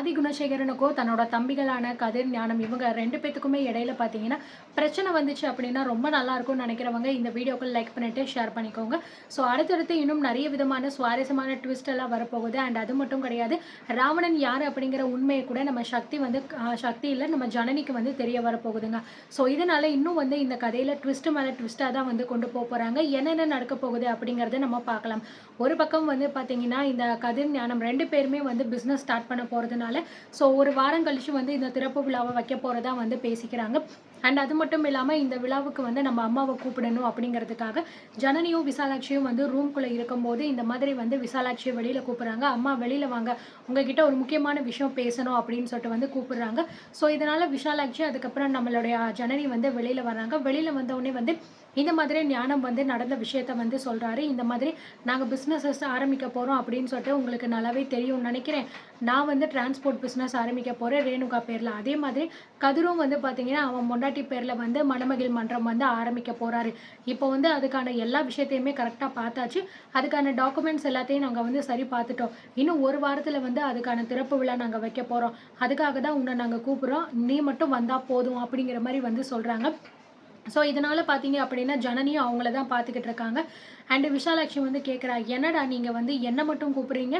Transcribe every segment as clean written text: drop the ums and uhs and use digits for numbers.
ஆதி குணசேகரனுக்கும் தன்னோட தம்பிகளான கதிர், ஞானம் இவங்க 2 பேத்துக்குமே இடையில பார்த்தீங்கன்னா, பிரச்சனை வந்துச்சு அப்படின்னா ரொம்ப நல்லா இருக்கும்னு நினைக்கிறவங்க இந்த வீடியோக்கு லைக் பண்ணிட்டு ஷேர் பண்ணிக்கோங்க. ஸோ அடுத்தடுத்து இன்னும் நிறைய விதமான சுவாரஸ்யமான ட்விஸ்ட் எல்லாம் வரப்போகுது. அண்ட் அது மட்டும் கிடையாது. ராவணன் யாரு அப்படிங்கிற உண்மையை கூட நம்ம சக்தி வந்து சக்தி இல்ல நம்ம ஜனனிக்கு வந்து தெரிய வரப்போகுதுங்க. ஸோ இதனால இன்னும் வந்து இந்த கதையில ட்விஸ்ட் மேல ட்விஸ்ட்டா தான் வந்து கொண்டு போறாங்க. என்னென்ன நடக்க போகுது அப்படிங்கிறத நம்ம பார்க்கலாம். ஒரு பக்கம் வந்து பார்த்தீங்கன்னா, இந்த கதிர், ஞானம் 2 பேருமே வந்து பிசினஸ் ஸ்டார்ட் பண்ண போறதுனால, ஸோ ஒரு வாரம் கழிச்சு வந்து இந்த திறப்பு விழாவை வைக்க போறதா வந்து பேசிக்கிறாங்க. அண்ட் அது மட்டும் இல்லாம இந்த விழாவுக்கு வந்து நம்ம அம்மாவை கூப்பிடணும் அப்படிங்கிறதுக்காக ஜனனியும் விசாலாட்சியும் வந்து ரூம்குள்ள இருக்கும்போது இந்த மாதிரி வந்து விசாலாட்சியை வெளியில கூப்பிடுறாங்க. அம்மா வெளியில வாங்க, உங்ககிட்ட ஒரு முக்கியமான விஷயம் பேசணும் அப்படின்னு சொல்லிட்டு வந்து கூப்பிடுறாங்க. ஸோ இதனால விசாலாட்சி அதுக்கப்புறம் நம்மளுடைய ஜனனி வந்து வெளியில வர்றாங்க. வெளியில வந்த உடனே வந்து இந்த மாதிரி ஞானம் வந்து நடந்த விஷயத்த வந்து சொல்றாரு. இந்த மாதிரி நாங்கள் பிஸ்னஸஸ் ஆரம்பிக்க போகிறோம் அப்படின்னு சொல்லிட்டு உங்களுக்கு நல்லாவே தெரியும்னு நினைக்கிறேன். நான் வந்து டிரான்ஸ்போர்ட் பிஸ்னஸ் ஆரம்பிக்க போகிறேன் ரேணுகா பேரில். அதே மாதிரி கதிரும் வந்து பார்த்தீங்கன்னா அவன் பொண்டாட்டி பேரில் வந்து மணமகிழ் மன்றம் வந்து ஆரம்பிக்க போகிறாரு. இப்போ வந்து அதுக்கான எல்லா விஷயத்தையுமே கரெக்டாக பார்த்தாச்சு. அதுக்கான டாக்குமெண்ட்ஸ் எல்லாத்தையும் நாங்கள் வந்து சரி பார்த்துட்டோம். இன்னும் ஒரு வாரத்தில் வந்து அதுக்கான திறப்பு விழா நாங்கள் வைக்க போகிறோம். அதுக்காக தான் உன்னை நாங்கள் கூப்பிட்றோம். நீ மட்டும் வந்தால் போதும் அப்படிங்கிற மாதிரி வந்து சொல்கிறாங்க. ஸோ இதனால் பார்த்தீங்க அப்படின்னா ஜனனியும் அவங்கள தான் பார்த்துக்கிட்டு இருக்காங்க. அண்டு விஷாலாட்சி வந்து கேட்குறா, என்னடா நீங்கள் வந்து என்னை மட்டும் கூப்பிட்றீங்க,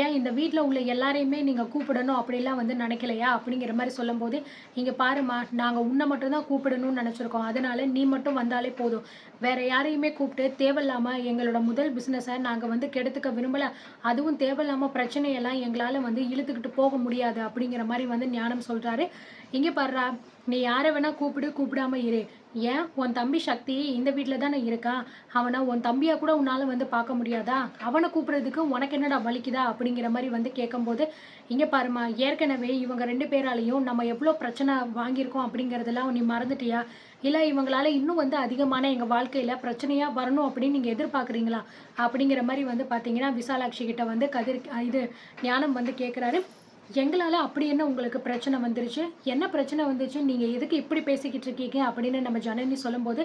ஏன் இந்த வீட்டில் உள்ள எல்லாரையுமே நீங்கள் கூப்பிடணும் அப்படிலாம் வந்து நினைக்கலையா அப்படிங்கிற மாதிரி சொல்லும்போது, இங்கே பாருமா, நாங்கள் உன்னை மட்டும் தான் கூப்பிடணும்னு நினச்சிருக்கோம். அதனால நீ மட்டும் வந்தாலே போதும். வேற யாரையுமே கூப்பிட்டு தேவையில்லாமல் எங்களோட முதல் பிஸ்னஸை நாங்கள் வந்து கெடுத்துக்க விரும்பலை. அதுவும் தேவையில்லாமல் பிரச்சனையெல்லாம் எங்களால் வந்து இழுத்துக்கிட்டு போக முடியாது அப்படிங்கிற மாதிரி வந்து ஞானம் சொல்கிறாரு. இங்கே பாடுறா, நீ யாரை வேணால் கூப்பிடாம இரு. ஏன் உன் தம்பி சக்தி இந்த வீட்டில் தானே இருக்கான். அவனை உன் தம்பியாக கூட உன்னால் வந்து பார்க்க முடியாதா? அவனை கூப்பிட்றதுக்கு உனக்கு என்னடா வலிக்குதா அப்படிங்கிற மாதிரி வந்து கேட்கும்போது, இங்கே பாருமா, ஏற்கனவே இவங்க 2 பேராலையும் நம்ம எவ்வளோ பிரச்சனை வாங்கியிருக்கோம் அப்படிங்கிறதெல்லாம் நீ மறந்துட்டியா? இல்லை இவங்களால இன்னும் வந்து அதிகமான எங்கள் வாழ்க்கையில் பிரச்சனையாக வரணும் அப்படின்னு நீங்கள் எதிர்பார்க்குறீங்களா அப்படிங்கிற மாதிரி வந்து பார்த்தீங்கன்னா விசாலாட்சி கிட்ட வந்து இது ஞானம் வந்து கேட்குறாரு. எங்களால் அப்படி என்ன உங்களுக்கு பிரச்சனை வந்துருச்சு, என்ன பிரச்சனை வந்துச்சு, நீங்கள் எதுக்கு இப்படி பேசிக்கிட்டு இருக்கீங்க அப்படின்னு நம்ம ஜனனி சொல்லும்போது,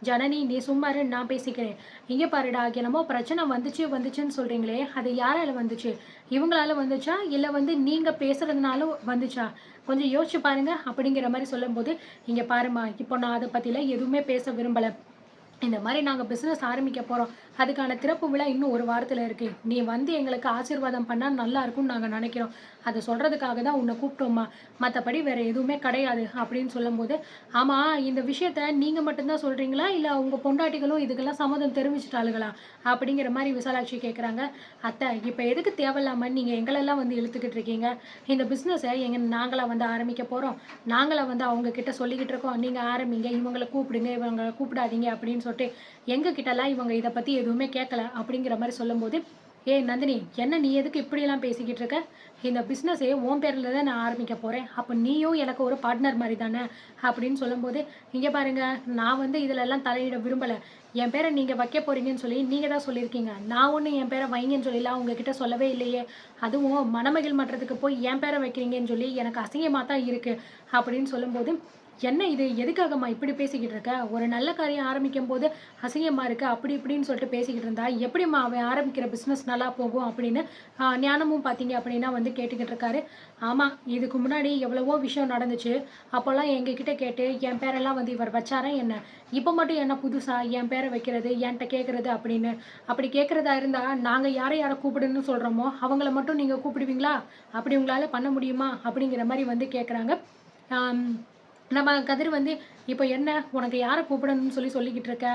ஜனனி நீ சும்மாரு, நான் பேசிக்கிறேன். இங்கே பாருடா, என்னமோ பிரச்சனை வந்துச்சுன்னு சொல்கிறீங்களே, அது யாரால வந்துச்சு? இவங்களால வந்துச்சா இல்லை வந்து நீங்கள் பேசுகிறதுனாலும் வந்துச்சா? கொஞ்சம் யோசிச்சு பாருங்க அப்படிங்கிற மாதிரி சொல்லும்போது, இங்கே பாருமா, இப்போ நான் அதை பற்றிலாம் எதுவுமே பேச விரும்பலை. இந்த மாதிரி நாங்கள் பிஸ்னஸ் ஆரம்பிக்க போகிறோம். அதுக்கான திறப்பு விழா இன்னும் ஒரு வாரத்தில் இருக்குது. நீ வந்து எங்களுக்கு ஆசீர்வாதம் பண்ணால் நல்லா இருக்கும்னு நாங்கள் நினைக்கிறோம். அதை சொல்கிறதுக்காக தான் உன்னை கூப்பிட்டோம்மா. மற்றபடி வேறு எதுவுமே கிடையாது அப்படின்னு சொல்லும்போது, ஆமாம், இந்த விஷயத்த நீங்கள் மட்டும்தான் சொல்கிறீங்களா இல்லை உங்கள் பொண்டாட்டிகளும் இதுக்கெல்லாம் சம்மதம் தெரிவிச்சிட்டாளுகளா அப்படிங்கிற மாதிரி விசாலாட்சி கேட்குறாங்க. அத்தை, இப்போ எதுக்கு தேவையில்லாமல் நீங்கள் எங்களெல்லாம் வந்து இழுத்துக்கிட்டு இருக்கீங்க? இந்த பிஸ்னஸை நாங்களாக வந்து ஆரம்பிக்க போகிறோம். நாங்களாக வந்து அவங்கக்கிட்ட சொல்லிக்கிட்டு இருக்கோம், நீங்கள் ஆரம்பிங்க, இவங்களை கூப்பிடுங்க, இவங்களை கூப்பிடாதீங்க அப்படின்னு சொல்லிட்டு எங்ககிட்டலாம் இவங்க இதை பற்றி எதுவுமே கேட்கல அப்படிங்கிற மாதிரி சொல்லும்போது, ஏய் நந்தினி, என்ன நீ எதுக்கு இப்படியெல்லாம் பேசிக்கிட்டு இருக்க? இந்த பிஸ்னஸே உன் பேரில் தான் நான் ஆரம்பிக்க போகிறேன். அப்போ நீயும் எனக்கு ஒரு பார்ட்னர் மாதிரி தானே அப்படின்னு சொல்லும்போது, இங்கே பாருங்கள், நான் வந்து இதிலெல்லாம் தலையிட விரும்பலை. என் பேரை நீங்கள் வைக்க போகிறீங்கன்னு சொல்லி நீங்கள் தான் சொல்லியிருக்கீங்க. நான் ஒன்று என் பேரை வைங்கன்னு சொல்லிலாம் உங்ககிட்ட சொல்லவே இல்லையே. அதுவும் மணமகிழ் மன்றத்துக்கு போய் என் பேரை வைக்கிறீங்கன்னு சொல்லி எனக்கு அசிங்கமாக தான் இருக்குது அப்படின்னு சொல்லும்போது, என்ன இது, எதுக்காகம்மா இப்படி பேசிக்கிட்டு இருக்க? ஒரு நல்ல காரியம் ஆரம்பிக்கும் போது அசிங்கமாக இருக்குது அப்படி இப்படின்னு சொல்லிட்டு பேசிக்கிட்டு இருந்தா எப்படிம்மா அவன் ஆரம்பிக்கிற பிஸ்னஸ் நல்லா போகும் அப்படின்னு ஞானமும் பார்த்தீங்க அப்படின்னா வந்து கேட்டுக்கிட்டு இருக்காரு. ஆமாம், இதுக்கு முன்னாடி எவ்வளவோ விஷயம் நடந்துச்சு. அப்போல்லாம் எங்ககிட்ட கேட்டு என் பேரெல்லாம் வந்து இவர் வச்சாரா என்ன? இப்போ மட்டும் என்ன புதுசாக என் பேரை வைக்கிறது, என்கிட்ட கேட்குறது அப்படின்னு? அப்படி கேட்குறதா இருந்தால் நாங்கள் யாரை கூப்பிடுன்னு சொல்கிறோமோ அவங்கள மட்டும் நீங்கள் கூப்பிடுவீங்களா? அப்படி உங்களால் பண்ண முடியுமா அப்படிங்கிற மாதிரி வந்து கேட்குறாங்க. நம்ம கதிர் வந்து, இப்போ என்ன உனக்கு யாரை கூப்பிடணும்னு சொல்லிக்கிட்டு இருக்க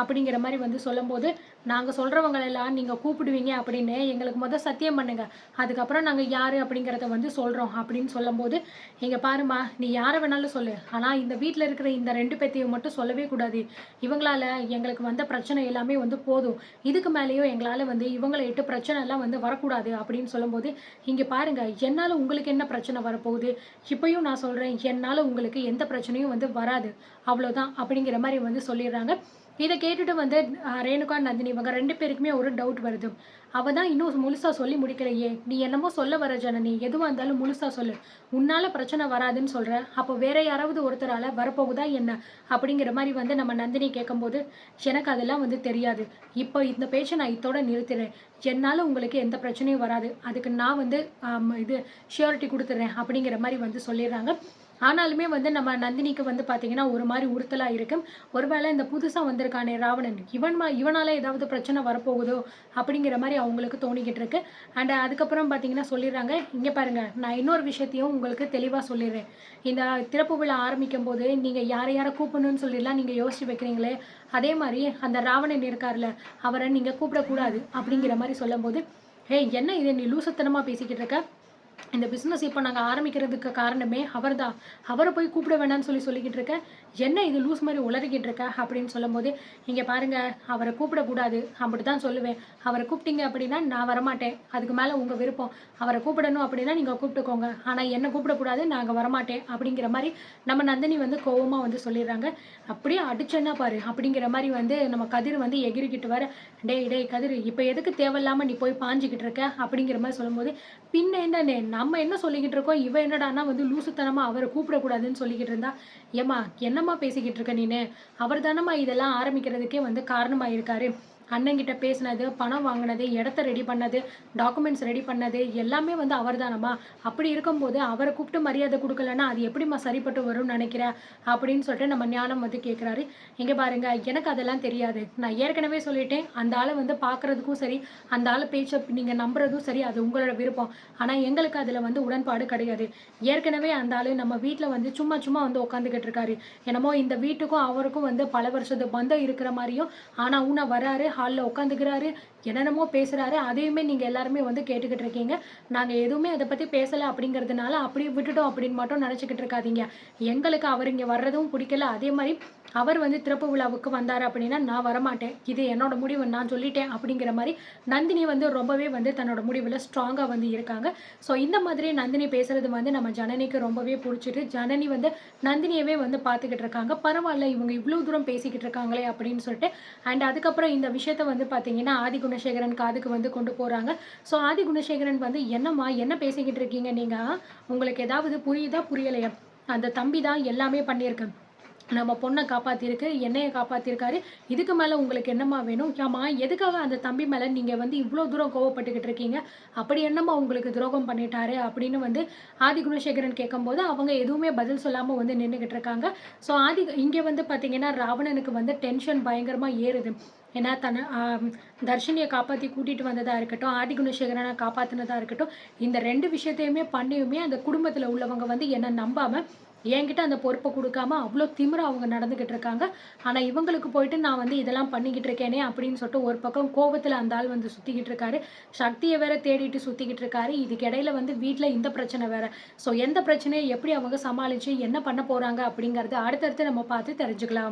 அப்படிங்கிற மாதிரி வந்து சொல்லும்போது, நாங்கள் சொல்கிறவங்களெல்லாம் நீங்கள் கூப்பிடுவீங்க அப்படின்னு எங்களுக்கு சத்தியம் பண்ணுங்க. அதுக்கப்புறம் நாங்கள் யார் அப்படிங்கிறத வந்து சொல்கிறோம் அப்படின்னு சொல்லும்போது, இங்கே பாருமா, நீ யாரை வேணாலும் சொல்லு, ஆனால் இந்த வீட்டில் இருக்கிற இந்த 2 பேத்தையும் மட்டும் சொல்லவே கூடாது. இவங்களால எங்களுக்கு வந்த பிரச்சனை எல்லாமே வந்து போதும். இதுக்கு மேலேயும் எங்களால் வந்து இவங்களை இட்டு பிரச்சனை எல்லாம் வந்து வரக்கூடாது அப்படின்னு சொல்லும்போது, இங்கே பாருங்கள், என்னால் உங்களுக்கு என்ன பிரச்சனை வரப்போகுது? இப்பயும் நான் சொல்கிறேன், என்னால் உங்களுக்கு எந்த பிரச்சனையும் வந்து வராது, அவ்வளோதான் அப்படிங்கிற மாதிரி வந்து சொல்லிடுறாங்க. இதை கேட்டுட்டு வந்து ரேணுகா, நந்தினி இவங்க 2 பேருக்குமே ஒரு டவுட் வருது. அவ தான் இன்னும் முழுசா சொல்லி முடிக்கலையே! நீ என்னமோ சொல்ல வர ஜனனி. எதுவா இருந்தாலும் முழுசா சொல்லு. உன்னால பிரச்சனை வராதுன்னு சொல்ற. அப்போ வேற யாராவது ஒருத்தரால வரப்போகுதா என்ன? அப்படிங்கிற மாரி வந்து நம்ம நந்தினி கேட்கும்போது, எனக்கு அதெல்லாம் வந்து தெரியாது. இப்போ இந்த பேச்ச நான் இத்தோட நிறுத்துறேன். என்னால உங்களுக்கு எந்த பிரச்சனையும் வராது. அதுக்கு நான் வந்து இது ஷூரிட்டி குடுத்துடுறேன். அப்படிங்கிற மாரி வந்து சொல்லிர்றாங்க. ஆனாலுமே வந்து நம்ம நந்தினிக்கு வந்து பார்த்தீங்கன்னா, ஒரு மாரி உறுத்தலா இருக்கு. ஒருவேளை இந்த புதுசா வந்திருக்கானே ராவணன், இவனால ஏதாவது பிரச்சனை வரப்போகுதோ! அப்படிங்கிற மாரி அவங்களுக்கு தோணிக்கிட்டு இருக்கு. அதுக்கப்புறம் பார்த்தீங்கன்னா சொல்லிர்றாங்க, "இங்க பாருங்க, நான் இன்னொரு விஷயத்தையும் உங்களுக்கு தெளிவா சொல்லிர்றேன். இந்த திறப்பு விழா ஆரம்பிக்கும்போது, நீங்க யார யார கூப்பிடணும்னு சொல்லிலாம் நீங்க யோசிச்சு வைக்கிறீங்களே, அதே மாரி அந்த ராவணன் இருக்கார்ல, அவர நீங்க கூப்பிடக்கூடாது." அப்படிங்கிற மாரி சொல்லும்போது, "ஏய் என்ன இது நீ லூசுத்தனமா பேசிக்கிட்டு இருக்க? இந்த பிசினஸ் இப்ப நாங்க ஆரம்பிக்கிறதுக்கு காரணமே அவர்தான். அவர போய் கூப்பிட வேணான்னு சொல்லிக்கிட்டு இருக்க. என்ன இது லூஸ் மாரி உளறிக்கிட்டு இருக்க?" அப்படின்னு சொல்லும்போது, "இங்க பாருங்க, அவர கூப்பிடக்கூடாது. அப்படித்தான் சொல்லுவேன். அவர கூப்பிட்டீங்க அப்படின்னா நான் வரமாட்டேன். அதுக்கு மேல உங்க விருப்பம். அவர கூப்பிடணும் அப்படின்னா நீங்க கூப்பிட்டுக்கோங்க. ஆனா என்ன கூப்பிடக்கூடாது. நான் அங்க வரமாட்டேன்." அப்படிங்கிற மாரி நம்ம நந்தினி வந்து கோவமா வந்து சொல்லிர்றாங்க. "அப்படியே அடிச்சேன்னா பாரு." அப்படிங்கிற மாரி வந்து நம்ம கதிர் வந்து எகிறிக்கிட்டு வர, "டேய் டேய் கதிரு, இப்ப எதுக்கு தேவையில்லாம நீ போய் பாஞ்சுகிட்டு இருக்க?" அப்படிங்கிற மாரி சொல்லும்போது, பின்ன என்னண்ணே! நம்ம என்ன சொல்லிக்கிட்டு இருக்கோம், இவ என்னடான்னா வந்து லூசுத்தனமா அவர கூப்பிடக்கூடாதுன்னு சொல்லிக்கிட்டு இருந்தா, "ஏம்மா என்னம்மா பேசிக்கிட்டு இருக்க நீனு? அவர் தானம்மா இதெல்லாம் ஆரம்பிக்கிறதுக்கே வந்து காரணமா இருக்காரு. அண்ணங்கிட்ட பேசினது, பணம் வாங்குனது, இடத்த ரெடி பண்ணது, டாக்குமெண்ட்ஸ் ரெடி பண்ணது எல்லாமே வந்து அவர் தானம்மா. அப்படி இருக்கும்போது அவர கூப்பிட்டு மரியாதை குடுக்கலன்னா, அது எப்படிம்மா சரிப்பட்டு வரும்னு நெனைக்கிற?" அப்படின்னு சொல்லிட்டு நம்ம ஞானம் வந்து கேட்குறாரு. "இங்க பாருங்க, எனக்கு அதெல்லாம் தெரியாது. நான் ஏற்கனவே சொல்லிட்டேன். அந்த ஆள வந்து பார்க்கறதுக்கும் சரி, அந்த ஆளு பேச்ச நீங்க நம்புறதும் சரி, அது உங்களோட விருப்பம். ஆனா எங்களுக்கு அதுல வந்து உடன்பாடு கிடையாது. ஏற்கனவே அந்த ஆளு நம்ம வீட்ல வந்து சும்மா சும்மா வந்து உட்காந்துக்கிட்டு இருக்காரு. என்னமோ இந்த வீட்டுக்கும் அவருக்கும் வந்து பல வருஷத்து பந்தம் இருக்கிற மாரியும், ஆனா ஊனா வராரு, ஹால்ல உட்காந்துக்கிறாரு, என்னென்னமோ பேசுறாரு. அதையுமே நீங்க எல்லாருமே வந்து கேட்டுக்கிட்டு இருக்கீங்க. நாங்க எதுவுமே அத பத்தி பேசல அப்படிங்கிறதுனால, அப்படியே விட்டுட்டோம் அப்படின்னு மட்டும் நெனச்சுக்கிட்டு இருக்காதீங்க. எங்களுக்கு அவர் இங்க வர்றதும் புடிக்கல. அதே மாரி அவர் வந்து திறப்பு விழாவுக்கு வந்தாரு அப்படின்னா, நான் வரமாட்டேன். இது என்னோட முடிவு. நான் சொல்லிட்டேன் அப்படிங்கிற மாரி நந்தினி வந்து ரொம்பவே வந்து தன்னோட முடிவுல ஸ்ட்ராங்கா வந்து இருக்காங்க. ஸோ இந்த மாதிரி நந்தினி பேசுறது வந்து நம்ம ஜனனிக்கு ரொம்பவே புடிச்சிட்டு, ஜனனி வந்து நந்தினியவே வந்து பார்த்துக்கிட்டு இருக்காங்க. பரவால்ல இவங்க இவ்ளோ தூரம் பேசிக்கிட்டு இருக்காங்களே அப்படின்னு சொல்லிட்டு. அதுக்கப்புறம் இந்த விஷயத்த வந்து பார்த்தீங்கன்னா, ஆதி குணசேகரன் காதுக்கு வந்து கொண்டு போறாங்க. ஸோ ஆதி குணசேகரன் வந்து, "என்னம்மா என்ன பேசிக்கிட்டு இருக்கீங்க நீங்க? உங்களுக்கு ஏதாவது புரியுதா? புரியலையா? அந்த தம்பி தான் எல்லாமே பண்ணியிருக்கு. நம்ம பொண்ண காப்பாத்தியிருக்கு, என்னைய காப்பாத்தியிருக்காரு. இதுக்கு மேல உங்களுக்கு என்னம்மா வேணும்? ஆமா எதுக்காக அந்த தம்பி மேல நீங்க வந்து இவ்ளோ தூரம் கோவப்பட்டுக்கிட்டு இருக்கீங்க? அப்படி என்னம்மா உங்களுக்கு துரோகம் பண்ணிட்டாரு?" அப்படின்னு வந்து ஆதி குணசேகரன் கேட்கும்போது, அவங்க எதுவுமே பதில் சொல்லாம வந்து நின்னுகிட்டு இருக்காங்க. ஸோ இங்க வந்து பார்த்தீங்கன்னா, ராவணனுக்கு வந்து டென்ஷன் பயங்கரமா ஏறுது. ஏன்னா தர்ஷினிய காப்பாத்தி கூட்டிட்டு வந்ததா இருக்கட்டும், ஆதி குணசேகரன காப்பாத்துனதா இருக்கட்டும், இந்த 2 விஷயத்தையுமே பண்ணியுமே அந்த குடும்பத்துல உள்ளவங்க வந்து என்ன நம்பாம, என்கிட்ட அந்த பொறுப்ப குடுக்காம அவ்ளோ திமிரா அவங்க நடந்துகிட்டு இருக்காங்க. ஆனா இவங்களுக்கு போயிட்டு நான் வந்து இதெல்லாம் பண்ணிக்கிட்டு இருக்கேனே அப்படின்னு சொல்லிட்டு ஒரு பக்கம் கோவத்துல அந்த ஆள் வந்து சுத்திக்கிட்டு இருக்காரு. சக்திய வேற தேடிட்டு சுத்திக்கிட்டு இருக்காரு. இதுக்கு இடையில வந்து வீட்ல இந்த பிரச்சனை வேற. ஸோ எந்த பிரச்சனைய எப்படி அவங்க சமாளிச்சு என்ன பண்ண போறாங்க அப்படிங்கிறத அடுத்தடுத்து நம்ம பார்த்து தெரிஞ்சுக்கலாம்.